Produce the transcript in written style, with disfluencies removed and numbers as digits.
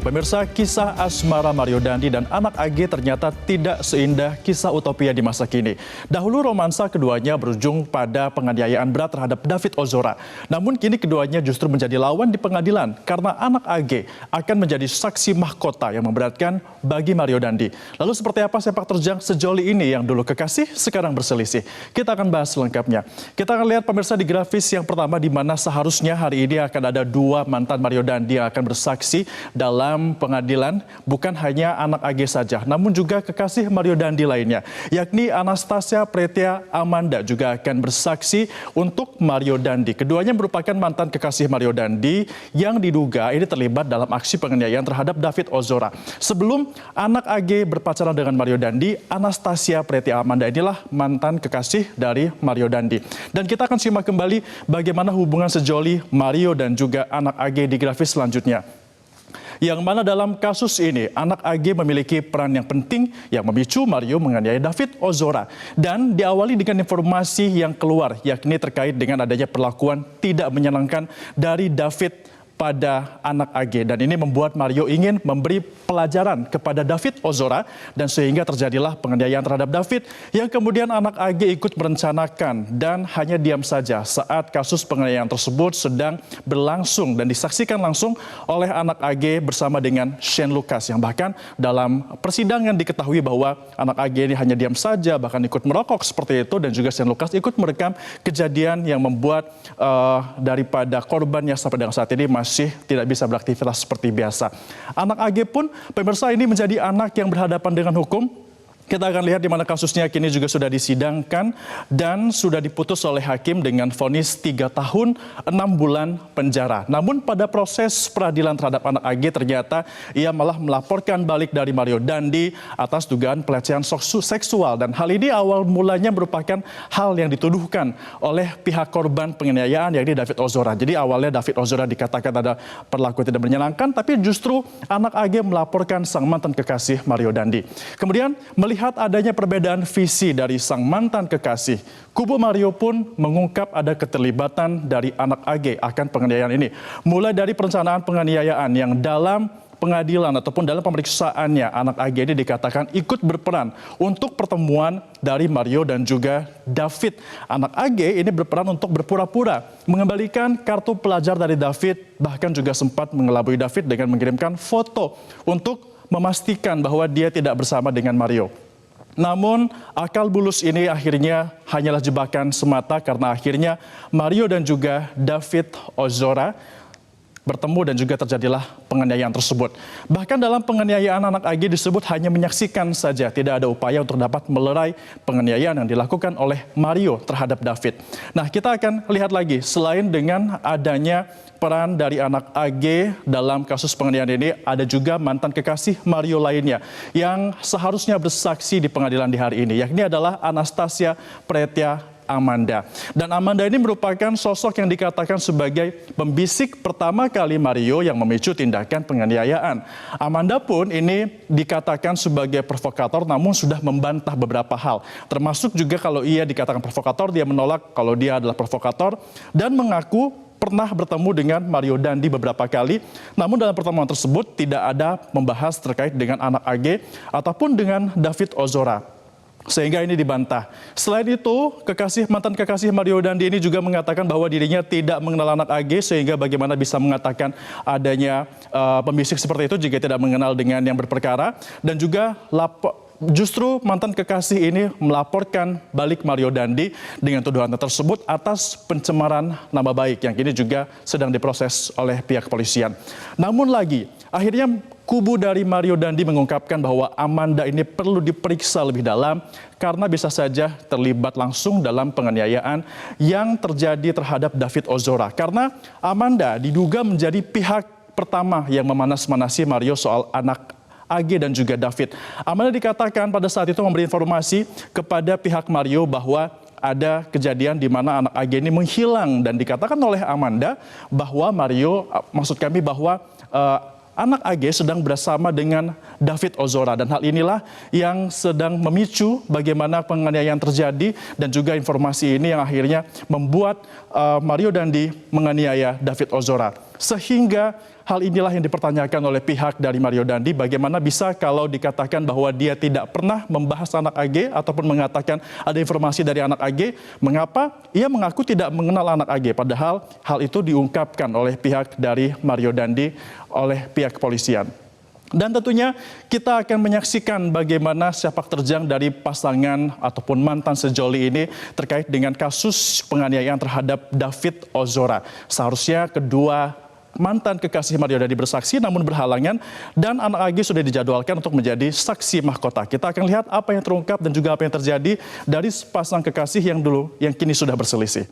Pemirsa, kisah asmara Mario Dandi dan anak AG ternyata tidak seindah kisah utopia di masa kini. Dahulu romansa keduanya berujung pada penganiayaan berat terhadap David Ozora. Namun kini keduanya justru menjadi lawan di pengadilan karena anak AG akan menjadi saksi mahkota yang memberatkan bagi Mario Dandi. Lalu seperti apa sepak terjang sejoli ini yang dulu kekasih sekarang berselisih? Kita akan bahas selengkapnya. Kita akan lihat pemirsa di grafis yang pertama di mana seharusnya hari ini akan ada dua mantan Mario Dandi yang akan bersaksi dalam pengadilan, bukan hanya anak AG saja, namun juga kekasih Mario Dandi lainnya, yakni Anastasia Pretia Amanda juga akan bersaksi untuk Mario Dandi. Keduanya merupakan mantan kekasih Mario Dandi yang diduga ini terlibat dalam aksi penganiayaan terhadap David Ozora. Sebelum anak AG berpacaran dengan Mario Dandi, Anastasia Pretia Amanda inilah mantan kekasih dari Mario Dandi. Dan kita akan simak kembali bagaimana hubungan sejoli Mario dan juga anak AG di grafis selanjutnya. Yang mana dalam kasus ini, anak AG memiliki peran yang penting yang memicu Mario menganiaya David Ozora. Dan diawali dengan informasi yang keluar, yakni terkait dengan adanya perlakuan tidak menyenangkan dari David pada anak AG. Dan ini membuat Mario ingin memberi pelajaran kepada David Ozora dan sehingga terjadilah penganiayaan terhadap David yang kemudian anak AG ikut merencanakan dan hanya diam saja saat kasus penganiayaan tersebut sedang berlangsung dan disaksikan langsung oleh anak AG bersama dengan Shane Lucas yang bahkan dalam persidangan diketahui bahwa anak AG ini hanya diam saja bahkan ikut merokok seperti itu dan juga Shane Lucas ikut merekam kejadian yang membuat daripada korbannya sampai dengan saat ini masih tidak bisa beraktivitas seperti biasa. Anak AG pun pemirsa ini menjadi anak yang berhadapan dengan hukum. Kita akan lihat di mana kasusnya kini juga sudah disidangkan dan sudah diputus oleh hakim dengan vonis 3 tahun 6 bulan penjara. Namun pada proses peradilan terhadap anak AG ternyata ia malah melaporkan balik dari Mario Dandi atas dugaan pelecehan seksual. Dan hal ini awal mulanya merupakan hal yang dituduhkan oleh pihak korban penganiayaan yakni David Ozora. Jadi awalnya David Ozora dikatakan ada perlakuan tidak menyenangkan, tapi justru anak AG melaporkan sang mantan kekasih Mario Dandi. Kemudian melihat adanya perbedaan visi dari sang mantan kekasih, kubu Mario pun mengungkap ada keterlibatan dari anak AG akan penganiayaan ini. Mulai dari perencanaan penganiayaan yang dalam pengadilan ataupun dalam pemeriksaannya, anak AG ini dikatakan ikut berperan untuk pertemuan dari Mario dan juga David. Anak AG ini berperan untuk berpura-pura mengembalikan kartu pelajar dari David, bahkan juga sempat mengelabui David dengan mengirimkan foto untuk memastikan bahwa dia tidak bersama dengan Mario. Namun akal bulus ini akhirnya hanyalah jebakan semata karena akhirnya Mario dan juga David Ozora bertemu dan juga terjadilah penganiayaan tersebut. Bahkan dalam penganiayaan anak AG disebut hanya menyaksikan saja, tidak ada upaya untuk dapat melerai penganiayaan yang dilakukan oleh Mario terhadap David. Nah, kita akan lihat lagi selain dengan adanya peran dari anak AG dalam kasus penganiayaan ini, ada juga mantan kekasih Mario lainnya yang seharusnya bersaksi di pengadilan di hari ini, yakni adalah Anastasia Pretia Amanda. Dan Amanda ini merupakan sosok yang dikatakan sebagai pembisik pertama kali Mario yang memicu tindakan penganiayaan. Amanda pun ini dikatakan sebagai provokator namun sudah membantah beberapa hal. Termasuk juga kalau ia dikatakan provokator, dia menolak kalau dia adalah provokator dan mengaku pernah bertemu dengan Mario Dandi beberapa kali. Namun dalam pertemuan tersebut tidak ada membahas terkait dengan anak AG ataupun dengan David Ozora, sehingga ini dibantah. Selain itu, mantan kekasih Mario Dandi ini juga mengatakan bahwa dirinya tidak mengenal anak AG, sehingga bagaimana bisa mengatakan adanya pembisik seperti itu jika tidak mengenal dengan yang berperkara. Dan juga justru mantan kekasih ini melaporkan balik Mario Dandi dengan tuduhan tersebut atas pencemaran nama baik yang kini juga sedang diproses oleh pihak kepolisian. Namun lagi, akhirnya kubu dari Mario Dandi mengungkapkan bahwa Amanda ini perlu diperiksa lebih dalam karena bisa saja terlibat langsung dalam penganiayaan yang terjadi terhadap David Ozora. Karena Amanda diduga menjadi pihak pertama yang memanas-manasi Mario soal anak AG dan juga David. Amanda dikatakan pada saat itu memberi informasi kepada pihak Mario bahwa ada kejadian di mana anak AG ini menghilang dan dikatakan oleh Amanda bahwa anak AG sedang bersama dengan David Ozora, dan hal inilah yang sedang memicu bagaimana penganiayaan terjadi dan juga informasi ini yang akhirnya membuat Mario Dandi menganiaya David Ozora. Sehingga hal inilah yang dipertanyakan oleh pihak dari Mario Dandi. Bagaimana bisa kalau dikatakan bahwa dia tidak pernah membahas anak AG ataupun mengatakan ada informasi dari anak AG, mengapa ia mengaku tidak mengenal anak AG, padahal hal itu diungkapkan oleh pihak dari Mario Dandi oleh pihak kepolisian. Dan tentunya kita akan menyaksikan bagaimana sepak terjang dari pasangan ataupun mantan sejoli ini terkait dengan kasus penganiayaan terhadap David Ozora. Seharusnya kedua mantan kekasih Mario Dandi bersaksi namun berhalangan, dan anak AG sudah dijadwalkan untuk menjadi saksi mahkota. Kita akan lihat apa yang terungkap dan juga apa yang terjadi dari pasang kekasih yang kini sudah berselisih.